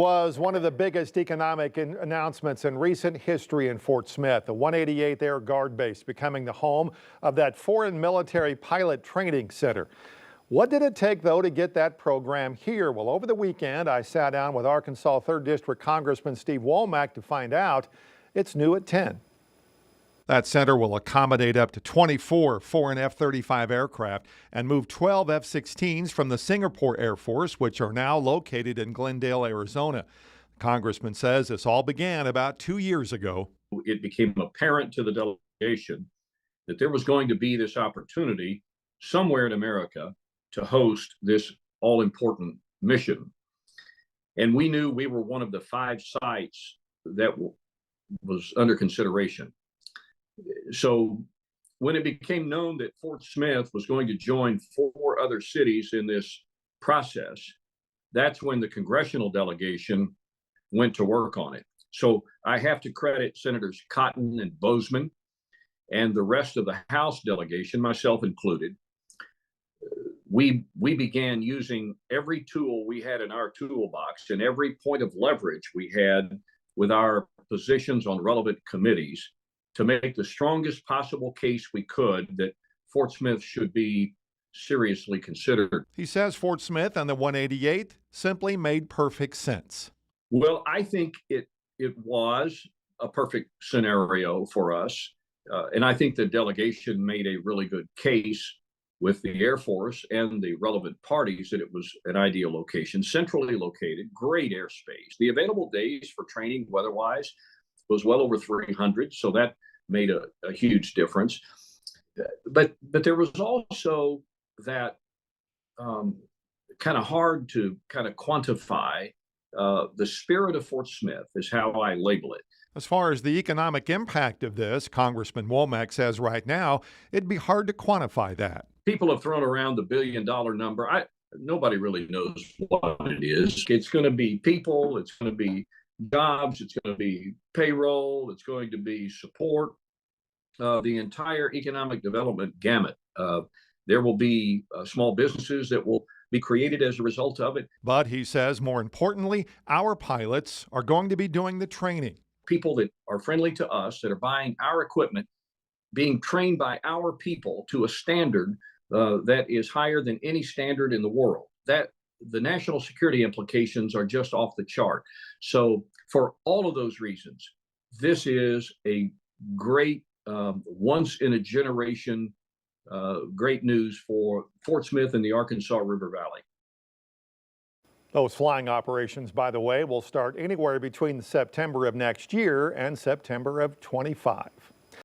Was one of the biggest economic announcements in recent history in Fort Smith, the 188th Air Guard Base becoming the home of that foreign military pilot training center. What did it take, though, to get that program here? Well, over the weekend, I sat down with Arkansas 3rd District Congressman Steve Womack to find out. It's new at 10. That center will accommodate up to 24 foreign F-35 aircraft and move 12 F-16s from the Singapore Air Force, which are now located in Glendale, Arizona. The congressman says this all began about 2 years ago. It became apparent to the delegation that there was going to be this opportunity somewhere in America to host this all-important mission. And we knew we were one of the 5 sites that was under consideration. So when it became known that Fort Smith was going to join 4 other cities in this process, that's when the congressional delegation went to work on it. So I have to credit Senators Cotton and Bozeman and the rest of the House delegation, myself included. We began using every tool we had in our toolbox and every point of leverage we had with our positions on relevant committees to make the strongest possible case we could that Fort Smith should be seriously considered. He says Fort Smith and the 188th simply made perfect sense. Well, I think it was a perfect scenario for us. And I think the delegation made a really good case with the Air Force and the relevant parties that it was an ideal location, centrally located, great airspace. The available days for training weather-wise was well over 300, so that made a huge difference. But there was also that kind of hard to kind of quantify. The spirit of Fort Smith is how I label it. As far as the economic impact of this, Congressman Womack says right now, it'd be hard to quantify that. People have thrown around the $1 billion number. Nobody really knows what it is. It's going to be people, it's going to be jobs, it's going to be payroll, it's going to be support, the entire economic development gamut. There will be small businesses that will be created as a result of it. But he says, more importantly, our pilots are going to be doing the training. People that are friendly to us, that are buying our equipment, being trained by our people to a standard that is higher than any standard in the world. That the national security implications are just off the chart. So for all of those reasons, this is a great, once in a generation, great news for Fort Smith and the Arkansas River Valley. Those flying operations, by the way, will start anywhere between September of next year and September of 25.